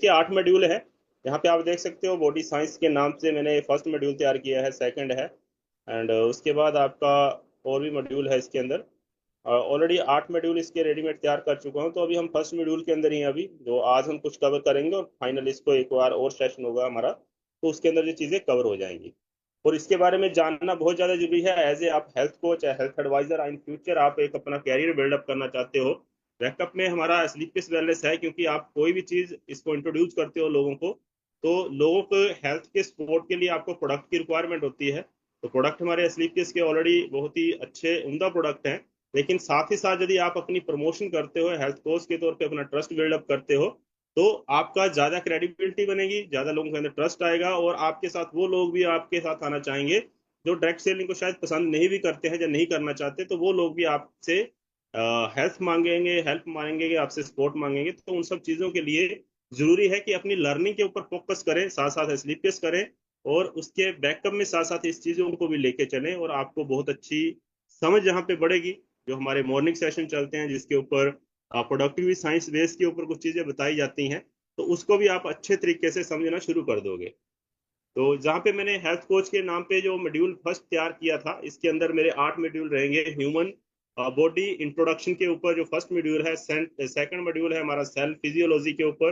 इसके 8 मॉड्यूल है। यहाँ पे आप देख सकते हो बॉडी साइंस के नाम से मैंने फर्स्ट मॉड्यूल तैयार किया है, सेकंड है, एंड उसके बाद आपका और भी मॉड्यूल है इसके अंदर। ऑलरेडी 8 मॉड्यूल इसके रेडीमेड तैयार कर चुका हूँ, तो अभी हम फर्स्ट मॉड्यूल के अंदर ही हैं अभी, जो आज हम कुछ कवर करेंगे और फाइनल इसको एक बार और सेशन होगा हमारा, तो उसके अंदर ये चीज़ें कवर हो जाएंगी। और इसके बारे में जानना बहुत ज़्यादा जरूरी है। एज ए आप हेल्थ कोच या हेल्थ एडवाइजर इन फ्यूचर आप एक अपना कैरियर बिल्डअप करना चाहते हो, बैकअप में हमारा स्लीपिस वेलनेस है, क्योंकि आप कोई भी चीज़ इसको इंट्रोड्यूस करते हो लोगों को, तो लोगों को हेल्थ के सपोर्ट के लिए आपको प्रोडक्ट की रिक्वायरमेंट होती है। तो प्रोडक्ट हमारे स्लीपिस के ऑलरेडी बहुत ही अच्छे उम्दा प्रोडक्ट हैं, लेकिन साथ ही साथ यदि आप अपनी प्रमोशन करते हो, हेल्थ कोच के तौर पे अपना ट्रस्ट बिल्डअप करते हो, तो आपका ज्यादा क्रेडिबिलिटी बनेगी, ज्यादा लोगों के अंदर ट्रस्ट आएगा, और आपके साथ वो लोग भी आपके साथ आना चाहेंगे जो डायरेक्ट सेलिंग को शायद पसंद नहीं भी करते हैं या नहीं करना चाहते, तो वो लोग भी आपसे हेल्प मांगेंगे, हेल्प मांगेंगे, आपसे सपोर्ट मांगेंगे। तो उन सब चीजों के लिए जरूरी है कि अपनी लर्निंग के ऊपर फोकस करें, साथ साथ स्लीपियस करें, और उसके बैकअप में साथ साथ इस चीजों को भी लेके चलें, और आपको बहुत अच्छी समझ यहाँ पे बढ़ेगी। जो हमारे मॉर्निंग सेशन चलते हैं जिसके ऊपर प्रोडक्टिविटी साइंस बेस के ऊपर कुछ चीजें बताई जाती हैं, तो उसको भी आप अच्छे तरीके से समझना शुरू कर दोगे। तो जहाँ पे मैंने हेल्थ कोच के नाम पे जो मॉड्यूल फर्स्ट तैयार किया था, इसके अंदर मेरे 8 मॉड्यूल रहेंगे। ह्यूमन बॉडी इंट्रोडक्शन के ऊपर जो फर्स्ट मॉड्यूल है, सेकंड मॉड्यूल है हमारा सेल फिजियोलॉजी के ऊपर,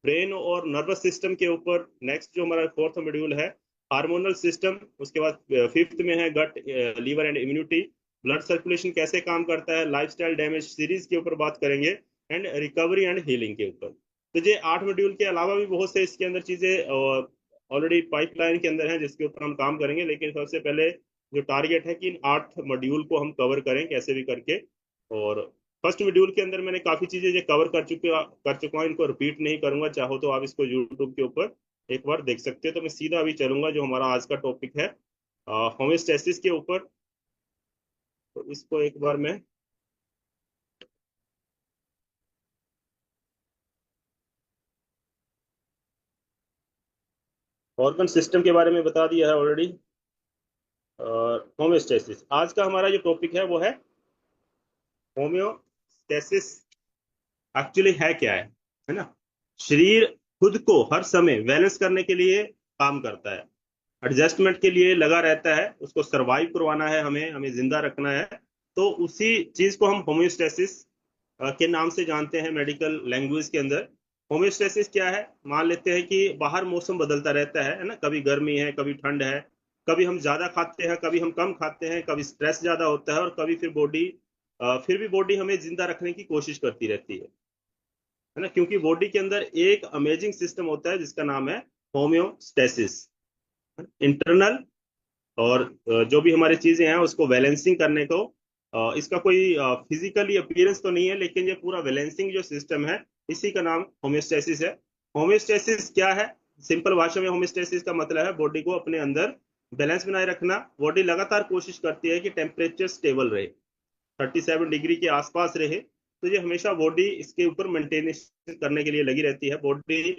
ब्रेन और नर्वस सिस्टम के ऊपर। नेक्स्ट जो हमारा फोर्थ मॉड्यूल है हार्मोनल सिस्टम। उसके बाद फिफ्थ में है gut, liver and immunity, blood circulation कैसे काम करता है, लाइफस्टाइल डैमेज सीरीज के ऊपर बात करेंगे, एंड रिकवरी एंड हीलिंग के ऊपर। तो ये 8 मॉड्यूल के अलावा भी बहुत से इसके अंदर चीजें ऑलरेडी पाइपलाइन के अंदर है जिसके ऊपर हम काम करेंगे, लेकिन सबसे पहले जो टारगेट है कि इन 8 मॉड्यूल को हम कवर करें कैसे भी करके। और फर्स्ट मॉड्यूल के अंदर मैंने काफी चीजें जो कवर कर चुका हूँ, इनको रिपीट नहीं करूंगा। चाहो तो आप इसको यूट्यूब के ऊपर एक बार देख सकते हो। तो मैं सीधा अभी चलूंगा जो हमारा आज का टॉपिक है होम्योस्टेसिस के ऊपर। तो इसको एक बार मैं ऑर्गन सिस्टम के बारे में बता दिया है ऑलरेडी। होम्योस्टेसिस आज का हमारा जो टॉपिक है वो है होम्योस्टेसिस। एक्चुअली है क्या है ना। शरीर खुद को हर समय बैलेंस करने के लिए काम करता है, एडजस्टमेंट के लिए लगा रहता है, उसको सरवाइव करवाना है, हमें हमें जिंदा रखना है। तो उसी चीज को हम होम्योस्टेसिस के नाम से जानते हैं मेडिकल लैंग्वेज के अंदर। होम्योस्टेसिस क्या है, मान लेते हैं कि बाहर मौसम बदलता रहता है ना, कभी गर्मी है, कभी ठंड है, कभी हम ज्यादा खाते हैं, कभी हम कम खाते हैं, कभी स्ट्रेस ज्यादा होता है, और कभी फिर भी बॉडी हमें जिंदा रखने की कोशिश करती रहती है ना, क्योंकि बॉडी के अंदर एक अमेजिंग सिस्टम होता है जिसका नाम है होम्योस्टेसिस। इंटरनल और जो भी हमारी चीजें हैं उसको बैलेंसिंग करने को, इसका कोई फिजिकली अपीयरेंस तो नहीं है, लेकिन ये पूरा बैलेंसिंग जो सिस्टम है इसी का नाम होम्योस्टेसिस है। होम्योस्टेसिस क्या है, सिंपल भाषा में होम्योस्टेसिस का मतलब है बॉडी को अपने अंदर बैलेंस बनाए रखना। बॉडी लगातार कोशिश करती है कि टेम्परेचर स्टेबल रहे, 37 डिग्री के आसपास रहे। तो ये हमेशा बॉडी इसके ऊपर मेंटेनेंस करने के लिए लगी रहती है। बॉडी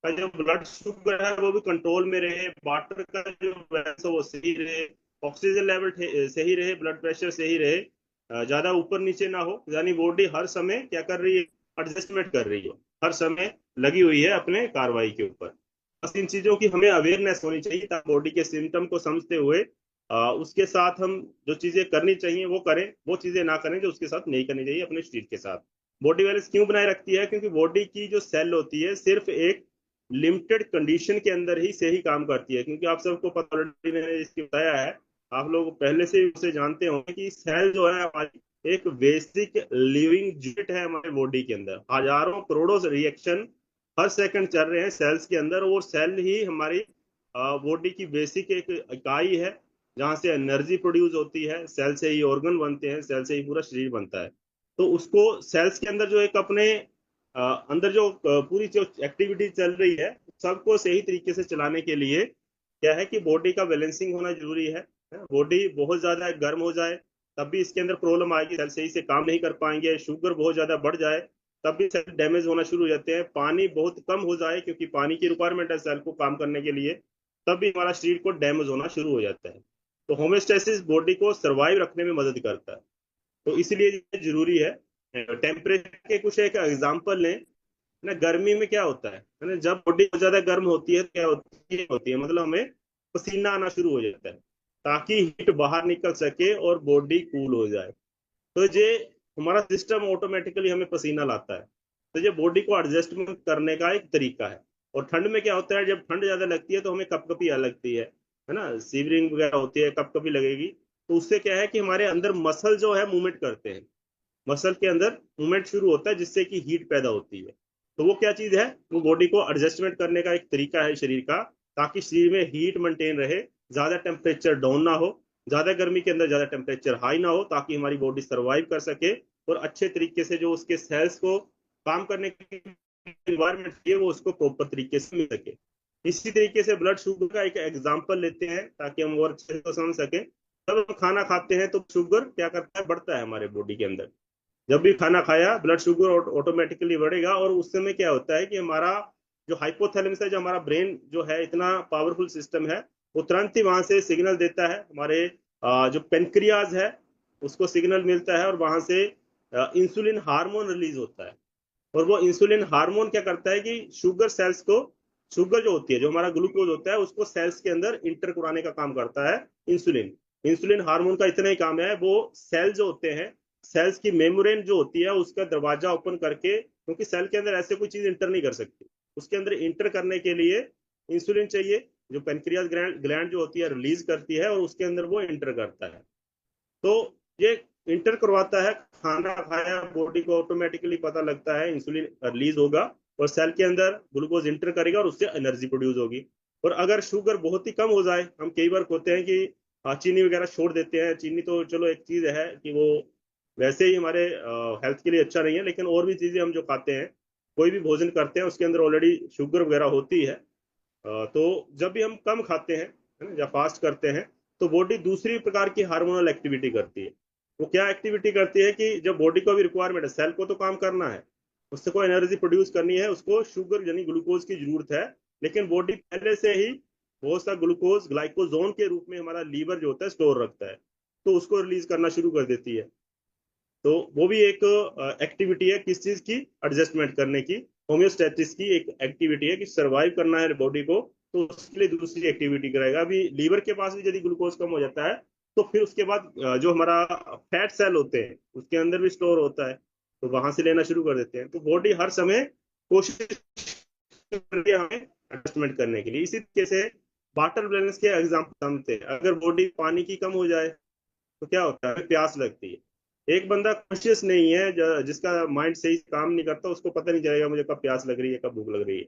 का जो ब्लड शुगर है वो भी कंट्रोल में रहे, वाटर का जो बैलेंस है वो सही रहे, ऑक्सीजन लेवल सही रहे, ब्लड प्रेशर सही रहे, ज्यादा ऊपर नीचे ना हो। यानी बॉडी हर समय क्या कर रही है, एडजस्टमेंट कर रही है, हर समय लगी हुई है अपने कार्रवाई के ऊपर। बस इन चीजों की हमें अवेयरनेस होनी चाहिए, ताकि बॉडी के सिम्टम को समझते हुए उसके साथ हम जो चीजें करनी चाहिए वो करें, वो चीजें ना करें जो उसके साथ नहीं करनी चाहिए अपने शरीर के साथ। बॉडी बैलेंस क्यों बनाए रखती है, क्योंकि बॉडी की जो सेल होती है सिर्फ एक लिमिटेड कंडीशन के अंदर ही से ही काम करती है। क्योंकि आप सबको पता, ऑलरेडी मैंने इसकी बताया है, आप लोग पहले से उसे जानते होंगे कि सेल जो है हमारी एक बेसिक लिविंग यूनिट है हमारे बॉडी के अंदर। हजारों करोड़ों रिएक्शन हर सेकंड चल रहे हैं सेल्स के अंदर, और सेल ही हमारी बॉडी की बेसिक एक इकाई है, जहाँ से एनर्जी प्रोड्यूस होती है। सेल से ही ऑर्गन बनते हैं, सेल से ही पूरा शरीर बनता है। तो उसको सेल्स के अंदर जो एक अपने अंदर जो पूरी जो एक्टिविटी चल रही है सबको सही तरीके से चलाने के लिए क्या है कि बॉडी का बैलेंसिंग होना जरूरी है। बॉडी बहुत ज्यादा गर्म हो जाए तब भी इसके अंदर प्रॉब्लम आएगी, सेल सही से काम नहीं कर पाएंगे। शुगर बहुत ज्यादा बढ़ जाए तब भी सेल डैमेज होना शुरू हो जाते हैं। पानी बहुत कम हो जाए, क्योंकि पानी की रिक्वायरमेंट है सेल को काम करने के लिए, तब भी हमारा शरीर को डैमेज होना शुरू हो जाता है। तो होम्योस्टेसिस बॉडी को सर्वाइव रखने में मदद करता है, तो इसलिए ये जरूरी है। टेम्परेचर के कुछ एक एग्जाम्पल लें, ना गर्मी में क्या होता है ना, जब बॉडी बहुत ज्यादा गर्म होती है तो क्या होती है मतलब हमें पसीना आना शुरू हो जाता है, ताकि हीट बाहर निकल सके और बॉडी कूल हो जाए। तो ये हमारा सिस्टम ऑटोमेटिकली हमें पसीना लाता है। तो ये बॉडी को एडजस्टमेंट करने का एक तरीका है। और ठंड में क्या होता है, जब ठंड ज्यादा लगती है तो हमें कपकपी लगती है ना, सीवरिंग वगैरह होती है, कपकपी लगेगी। तो उससे क्या है कि हमारे अंदर मसल जो है मूवमेंट करते हैं, मसल के अंदर मूवमेंट शुरू होता है जिससे कि हीट पैदा होती है। तो वो क्या चीज है, वो बॉडी को एडजस्टमेंट करने का एक तरीका है शरीर का, ताकि शरीर में हीट मेंटेन रहे, ज्यादा टेम्परेचर डाउन ना हो, ज्यादा गर्मी के अंदर ज्यादा टेम्परेचर हाई ना हो, ताकि हमारी बॉडी सर्वाइव कर सके और अच्छे तरीके से जो उसके सेल्स को काम करने की इन्वायरमेंट चाहिए वो उसको प्रॉपर तरीके से मिल सके। इसी तरीके से ब्लड शुगर का एक एग्जाम्पल लेते हैं ताकि हम और अच्छे से समझ सके। जब हम खाना खाते हैं तो शुगर क्या करता है, बढ़ता है हमारे बॉडी के अंदर। जब भी खाना खाया ब्लड शुगर ऑटोमेटिकली बढ़ेगा, और उस समय क्या होता है कि हमारा जो हाइपोथैलेमस है, जो हमारा ब्रेन जो है इतना पावरफुल सिस्टम है, वो तुरंत ही वहां से सिग्नल देता है हमारे जो पेनक्रियाज है उसको सिग्नल मिलता है, और वहां से इंसुलिन हार्मोन रिलीज होता है। और वो इंसुलिन हार्मोन क्या करता है कि शुगर सेल्स को, शुगर जो होती है, जो हमारा ग्लूकोज होता है, उसको सेल्स के अंदर इंटर कराने का काम करता है इंसुलिन। इंसुलिन हार्मोन का इतना ही काम है, वो सेल जो होते हैं, सेल्स की मेम्ब्रेन जो होती है उसका दरवाजा ओपन करके, क्योंकि सेल के अंदर ऐसे कोई चीज इंटर नहीं कर सकती, उसके अंदर इंटर करने के लिए इंसुलिन चाहिए, जो पेनक्रियाज ग्लैंड जो होती है रिलीज करती है, और उसके अंदर वो इंटर करता है। तो ये इंटर करवाता है, खाना खाया बॉडी को ऑटोमेटिकली पता लगता है इंसुलिन रिलीज होगा, और सेल के अंदर ग्लूकोज इंटर करेगा और उससे एनर्जी प्रोड्यूस होगी। और अगर शुगर बहुत ही कम हो जाए, हम कई बार होते हैं कि चीनी वगैरह छोड़ देते हैं, चीनी तो चलो एक चीज है कि वो वैसे ही हमारे हेल्थ के लिए अच्छा नहीं है, लेकिन और भी चीजें हम जो खाते हैं, कोई भी भोजन करते हैं उसके अंदर ऑलरेडी शुगर वगैरह होती है। तो जब भी हम कम खाते हैं है ना, या फास्ट करते हैं, तो बॉडी दूसरी प्रकार की हार्मोनल एक्टिविटी करती है। वो क्या एक्टिविटी करती है कि जब बॉडी को भी रिक्वायरमेंट है, सेल को तो काम करना है, उससे कोई एनर्जी प्रोड्यूस करनी है, उसको शुगर यानी ग्लूकोज की जरूरत है, लेकिन बॉडी पहले से ही बहुत सा ग्लूकोज ग्लाइकोजोन के रूप में हमारा लीवर जो होता है स्टोर रखता है, तो उसको रिलीज करना शुरू कर देती है। तो वो भी एक एक्टिविटी है, किस चीज की, एडजस्टमेंट करने की, होम्योस्टेसिस की एक एक्टिविटी है कि सरवाइव करना है बॉडी को, तो उसके लिए दूसरी एक्टिविटी करेगा। अभी लीवर के पास भी यदि ग्लूकोज कम हो जाता है, तो फिर उसके बाद जो हमारा फैट सेल होते हैं उसके अंदर भी स्टोर होता है, तो वहां से लेना शुरू कर देते हैं। तो बॉडी हर समय कोशिश करती है हमें एडजस्टमेंट करने के लिए। इसी तरीके से वाटर बैलेंस के एग्जाम्पल समझते हैं। अगर बॉडी पानी की कम हो जाए तो क्या होता है, प्यास लगती है। एक बंदा कॉन्शियस नहीं है, जिसका माइंड सही से काम नहीं करता, उसको पता नहीं चलेगा मुझे कब प्यास लग रही है, कब भूख लग रही है।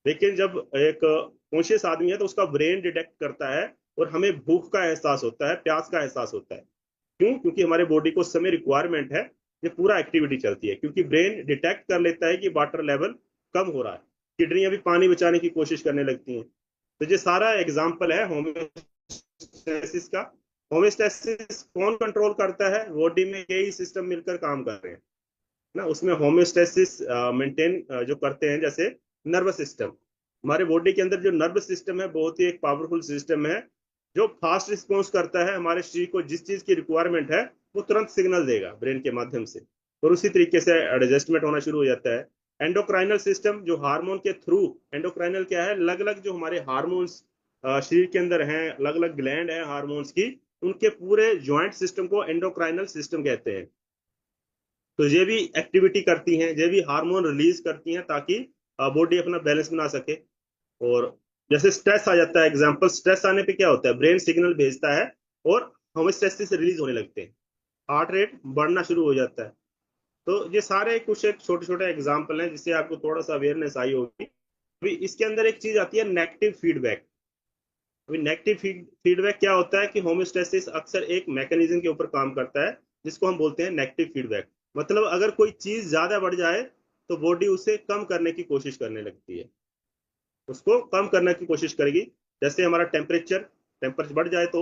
लेकिन जब एक कॉन्शियस आदमी है तो उसका ब्रेन डिटेक्ट करता है, और हमें भूख का एहसास होता है, प्यास का एहसास होता है। क्यों? क्योंकि हमारे बॉडी को उस समय रिक्वायरमेंट है, ये पूरा एक्टिविटी चलती है, क्योंकि ब्रेन डिटेक्ट कर लेता है कि वाटर लेवल कम हो रहा है, किडनियां भी पानी बचाने की कोशिश करने लगती हैं। तो ये सारा एग्जाम्पल है होम्योस्टेसिस का। होम्योस्टेसिस कौन कंट्रोल करता है? बॉडी में यही सिस्टम मिलकर काम कर रहे हैं ना, उसमें होम्योस्टेसिस मेंटेन जो करते हैं, जैसे नर्वस सिस्टम। हमारे बॉडी के अंदर जो नर्वस सिस्टम है बहुत ही एक पावरफुल सिस्टम है, जो फास्ट रिस्पॉन्स करता है हमारे शरीर को, जिस चीज की रिक्वायरमेंट है वो तुरंत सिग्नल देगा ब्रेन के माध्यम से, और उसी तरीके से एडजस्टमेंट होना शुरू हो जाता है। एंडोक्राइनल सिस्टम, जो हार्मोन के थ्रू, एंडोक्राइनल क्या है, अलग अलग जो हमारे हार्मोन्स शरीर के अंदर हैं, अलग अलग ग्लैंड है हार्मोन्स की, उनके पूरे ज्वाइंट सिस्टम को एंडोक्राइनल सिस्टम कहते हैं। तो ये भी एक्टिविटी करती हैं, ये भी हार्मोन रिलीज करती हैं, ताकि बॉडी अपना बैलेंस बना सके। और जैसे स्ट्रेस आ जाता है, एग्जाम्पल, स्ट्रेस आने पे क्या होता है, ब्रेन सिग्नल भेजता है और होमोस्टेसिस रिलीज होने लगते हैं, हार्ट रेट बढ़ना शुरू हो जाता है। तो ये सारे कुछ एक छोटे छोटे एग्जाम्पल हैं जिससे आपको थोड़ा सा अवेयरनेस आई होगी। अभी इसके अंदर एक चीज आती है, नेगेटिव फीडबैक। अभी नेगेटिव फीडबैक क्या होता है कि होमोस्टेसिस अक्सर एक मैकेनिज्म के ऊपर काम करता है जिसको हम बोलते हैं नेगेटिव फीडबैक। मतलब अगर कोई चीज ज्यादा बढ़ जाए तो बॉडी उसे कम करने की कोशिश करने लगती है, उसको कम करने की कोशिश करेगी। जैसे हमारा टेम्परेचर बढ़ जाए तो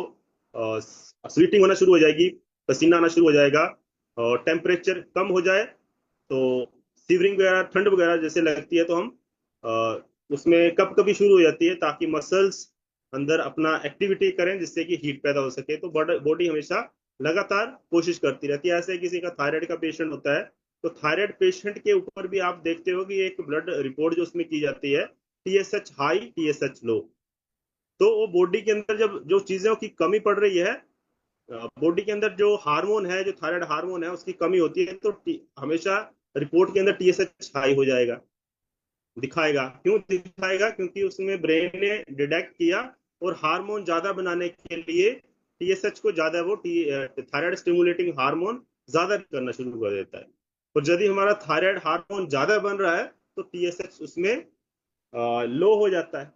स्वीटिंग होना शुरू हो जाएगी, पसीना आना शुरू हो जाएगा। और टेम्परेचर कम हो जाए तो सीवरिंग वगैरह, ठंड वगैरह जैसे लगती है, तो हम उसमें कब कभी शुरू हो जाती है, ताकि मसल्स अंदर अपना एक्टिविटी करें जिससे कि हीट पैदा हो सके। तो बॉडी हमेशा लगातार कोशिश करती रहती है। ऐसे किसी का थायराइड का पेशेंट होता है, तो थायराइड पेशेंट के ऊपर भी आप देखते हो कि एक ब्लड रिपोर्ट जो उसमें की जाती है, टीएसएच हाई टीएसएच लो। तो वो बॉडी के अंदर जब जो चीजों की कमी पड़ रही है, बॉडी के अंदर जो हार्मोन है, जो थायराइड हार्मोन है, उसकी कमी होती है, तो हमेशा रिपोर्ट के अंदर टीएसएच हाई हो जाएगा, दिखाएगा। क्यों दिखाएगा? क्योंकि उसमें ब्रेन ने डिटेक्ट किया और हार्मोन ज्यादा बनाने के लिए टीएसएच को ज्यादा, वो थायराइड स्टिमुलेटिंग हार्मोन ज्यादा करना शुरू कर देता है। और यदि हमारा थायराइड हार्मोन ज्यादा बन रहा है तो टीएसएच उसमें लो हो जाता है,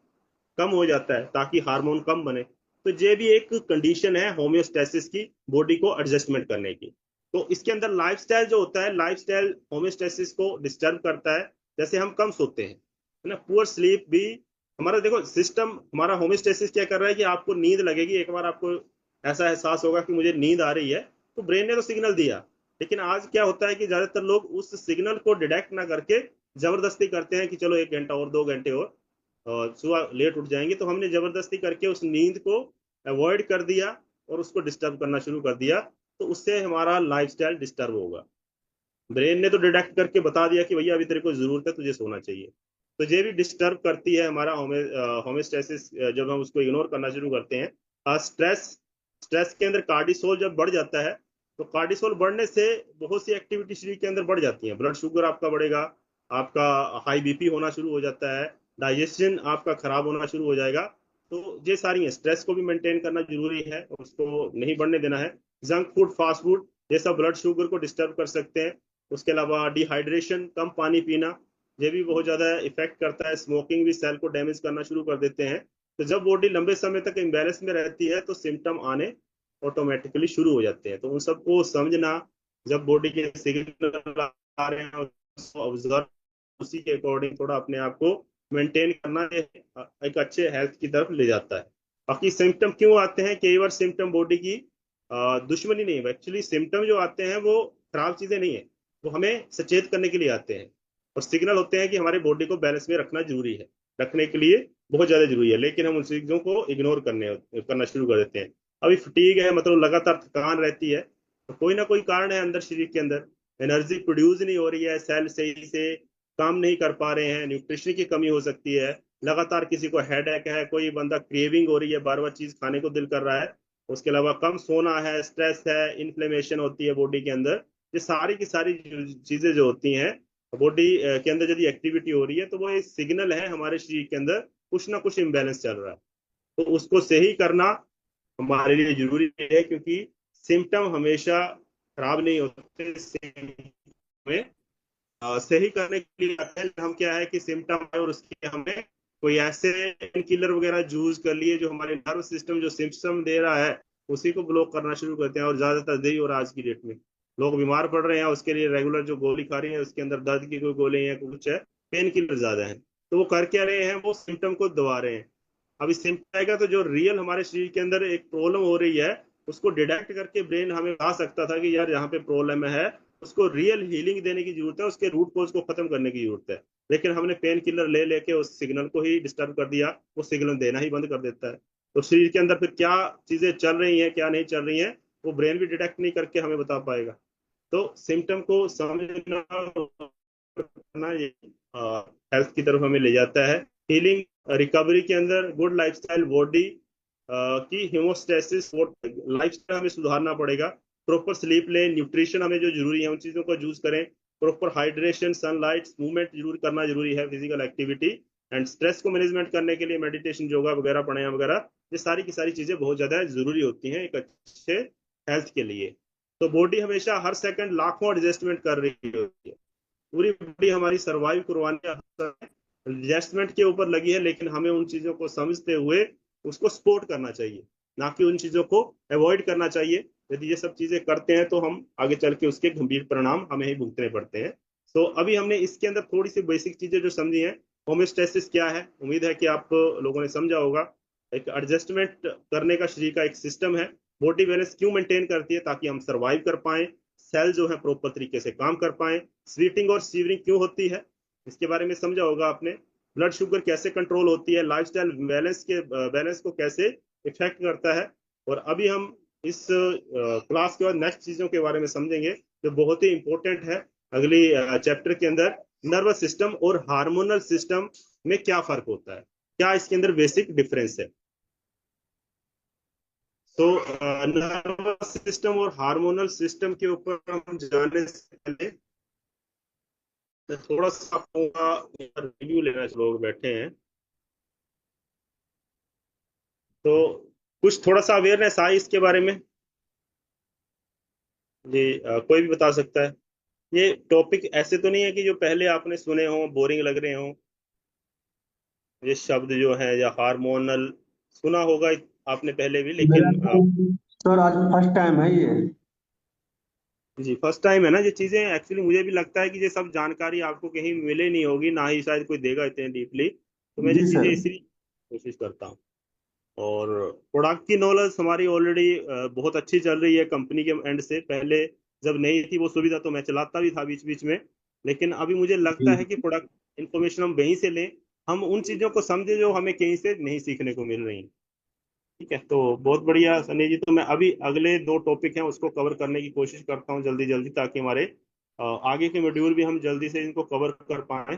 कम हो जाता है, ताकि हार्मोन कम बने। तो ये भी एक कंडीशन है होम्योस्टेसिस की, बॉडी को एडजस्टमेंट करने की। तो इसके अंदर लाइफस्टाइल जो होता है, लाइफस्टाइल होम्योस्टेसिस को डिस्टर्ब करता है। जैसे हम कम सोते हैं, है ना, पुअर स्लीप भी हमारा, देखो सिस्टम हमारा होम्योस्टेसिस क्या कर रहा है कि आपको नींद लगेगी, एक बार आपको ऐसा एहसास होगा कि मुझे नींद आ रही है, तो ब्रेन ने तो सिग्नल दिया। लेकिन आज क्या होता है कि ज्यादातर लोग उस सिग्नल को डिटेक्ट ना करके जबरदस्ती करते हैं कि चलो 1 घंटा और 2 घंटे और सुबह लेट उठ जाएंगे, तो हमने जबरदस्ती करके उस नींद को अवॉइड कर दिया और उसको डिस्टर्ब करना शुरू कर दिया। तो उससे हमारा लाइफस्टाइल डिस्टर्ब होगा। ब्रेन ने तो डिटेक्ट करके बता दिया कि भैया अभी तेरे को जरूरत है, तुझे सोना चाहिए। तो ये भी डिस्टर्ब करती है हमारा होमेस्टेसिस, जब हम उसको इग्नोर करना शुरू करते हैं। स्ट्रेस, स्ट्रेस के अंदर कार्डिसोल जब बढ़ जाता है, तो कार्डिसोल बढ़ने से बहुत सी एक्टिविटी शरीर के अंदर बढ़ जाती है। ब्लड शुगर आपका बढ़ेगा, आपका हाई बीपी होना शुरू हो जाता है, डाइजेशन आपका खराब होना शुरू हो जाएगा। तो ये सारी है, स्ट्रेस को भी मेंटेन करना जरूरी है, उसको नहीं बढ़ने देना है। जंक फूड, फास्ट फूड, ये सब ब्लड शुगर को डिस्टर्ब कर सकते हैं। उसके अलावा डिहाइड्रेशन, कम पानी पीना, ये भी बहुत ज्यादा इफेक्ट करता है। स्मोकिंग भी सेल को डैमेज करना शुरू कर देते हैं। तो जब बॉडी लंबे समय तक इम्बेलेंस में रहती है तो सिम्टम आने ऑटोमेटिकली शुरू हो जाते हैं। तो उन सबको समझना, जब बॉडी के सिग्नल आ रहे हैं उसको ऑब्जर्व, उसी के अकॉर्डिंग थोड़ा अपने आप को मेंटेन करना एक अच्छे हेल्थ की तरफ ले जाता है। बाकी सिम्टम क्यों आते हैं? कई बार सिम्टम बॉडी की दुश्मनी नहीं है, एक्चुअली सिम्टम जो आते हैं वो खराब चीजें नहीं है, वो हमें सचेत करने के लिए आते हैं और सिग्नल होते हैं कि हमारे बॉडी को बैलेंस में रखना जरूरी है, रखने के लिए बहुत ज्यादा जरूरी है। लेकिन हम उन चीजों को इग्नोर करना शुरू कर देते हैं। अभी फटीग है, मतलब लगातार थकान रहती है, तो कोई ना कोई कारण है अंदर, शरीर के अंदर एनर्जी प्रोड्यूस नहीं हो रही है, सेल सही से काम नहीं कर पा रहे हैं, न्यूट्रिशन की कमी हो सकती है। लगातार किसी को हेडेक है, कोई बंदा क्रेविंग हो रही है, बार बार चीज खाने को दिल कर रहा है। उसके अलावा कम सोना है, स्ट्रेस है, इन्फ्लेमेशन होती है बॉडी के अंदर। ये सारी की सारी चीजें जो होती हैं बॉडी के अंदर, यदि एक्टिविटी हो रही है, तो वो एक सिग्नल है हमारे शरीर के अंदर कुछ ना कुछ इम्बेलेंस चल रहा है। तो उसको सही करना हमारे लिए जरूरी है, क्योंकि सिम्टम हमेशा खराब नहीं होते। में सही करने के लिए आते हैं। हम क्या है कि सिम्टम है और उसके हमें कोई ऐसे पेन किलर वगैरह यूज कर लिए जो हमारे नर्व सिस्टम जो सिम्टम दे रहा है उसी को ब्लॉक करना शुरू करते हैं। और ज्यादातर यही हो रहा है आज की डेट में, लोग बीमार पड़ रहे हैं, उसके लिए रेगुलर जो गोली खा रही है उसके अंदर दर्द की कोई गोली है, कुछ है, पेन किलर ज्यादा है। तो वो कर क्या रहे हैं? वो सिम्टम को दबा रहे हैं। अभी सिम्टम आएगा तो जो रियल हमारे शरीर के अंदर एक प्रॉब्लम हो रही है उसको डिटेक्ट करके ब्रेन हमें बता सकता था कि यार यहाँ पे प्रॉब्लम है, उसको रियल हीलिंग देने की जरूरत है, उसके रूट कोज को खत्म करने की जरूरत है। लेकिन हमने पेन किलर ले लेके उस सिग्नल को ही डिस्टर्ब कर दिया, वो सिग्नल देना ही बंद कर देता है। तो शरीर के अंदर फिर क्या चीजें चल रही हैं, क्या नहीं चल रही हैं, वो ब्रेन भी डिटेक्ट नहीं करके हमें बता पाएगा। तो सिम्टम को समझना करना, ये हेल्थ की तरफ हमें ले जाता है। हीलिंग रिकवरी के अंदर गुड लाइफस्टाइल, बॉडी की हेमोस्टेसिस, लाइफस्टाइल हमें सुधारना पड़ेगा। प्रॉपर स्लीप लें, न्यूट्रिशन हमें जो जरूरी है उन चीजों का यूज करें, प्रॉपर हाइड्रेशन, सनलाइट, मूवमेंट जरूर करना जरूरी है, फिजिकल एक्टिविटी। एंड स्ट्रेस को मैनेजमेंट करने के लिए मेडिटेशन, योगा वगैरह, प्राणायाम वगैरह, ये सारी की सारी चीजें बहुत ज्यादा जरूरी होती हैं एक अच्छे हेल्थ के लिए। तो बॉडी हमेशा हर सेकंड लाखों एडजस्टमेंट कर रही होती है, पूरी बॉडी हमारी सर्वाइव करवाने एडजस्टमेंट के ऊपर लगी है। लेकिन हमें उन चीजों को समझते हुए उसको सपोर्ट करना चाहिए, ना कि उन चीजों को अवॉइड करना चाहिए। यदि ये सब चीजें करते हैं तो हम आगे चल के उसके गंभीर परिणाम हमें ही भुगतने पड़ते हैं। तो अभी हमने इसके अंदर थोड़ी सी बेसिक चीजें जो समझी हैं, होम्योस्टेसिस क्या है, उम्मीद है कि आप लोगों ने समझा होगा। एक एडजस्टमेंट करने का शरीर का एक सिस्टम है। बॉडी बैलेंस क्यों मेंटेन करती है? ताकि हम सरवाइव कर पाए, सेल जो है प्रॉपर तरीके से काम कर पाए। स्वीटिंग और सीवरिंग क्यों होती है, इसके बारे में समझा होगा आपने। ब्लड शुगर कैसे कंट्रोल होती है, लाइफस्टाइल बैलेंस को कैसे इफेक्ट करता है। और अभी हम इस क्लास के बाद नेक्स्ट चीजों के बारे में समझेंगे जो बहुत ही इंपॉर्टेंट है, अगली चैप्टर के अंदर नर्वस सिस्टम और हार्मोनल सिस्टम में क्या फर्क होता है, क्या इसके अंदर बेसिक डिफरेंस है। तो नर्वस सिस्टम और हार्मोनल सिस्टम के ऊपर हम जाने से पहले मैं थोड़ा सा आपको रिव्यू लेना, लोग बैठे हैं तो कुछ थोड़ा सा अवेयरनेस आए इसके बारे में। जी कोई भी बता सकता है। ये टॉपिक ऐसे तो नहीं है कि जो पहले आपने सुने हो, बोरिंग लग रहे हो। ये शब्द जो है या हार्मोनल सुना होगा आपने पहले भी, मेरा लेकिन तो सर आज फर्स्ट टाइम है ये। जी फर्स्ट टाइम है ना। ये चीजें एक्चुअली मुझे भी लगता है कि ये सब जानकारी आपको कहीं मिले नहीं होगी, ना ही शायद कोई देगा इतने डीपली, तो मैं ये जी चीजें सर। इसलिए कोशिश करता हूँ। और प्रोडक्ट की नॉलेज हमारी ऑलरेडी बहुत अच्छी चल रही है कंपनी के एंड से। पहले जब नहीं थी वो सुविधा तो मैं चलाता भी था बीच बीच में, लेकिन अभी मुझे लगता जी है कि प्रोडक्ट इन्फॉर्मेशन हम वहीं से लें, हम उन चीजों को समझे जो हमें कहीं से नहीं सीखने को मिल रही। ठीक है, तो बहुत बढ़िया सनी जी। तो मैं अभी अगले दो टॉपिक हैं उसको कवर करने की कोशिश करता हूँ जल्दी जल्दी, ताकि हमारे आगे के मॉड्यूल भी हम जल्दी से इनको कवर कर पाए।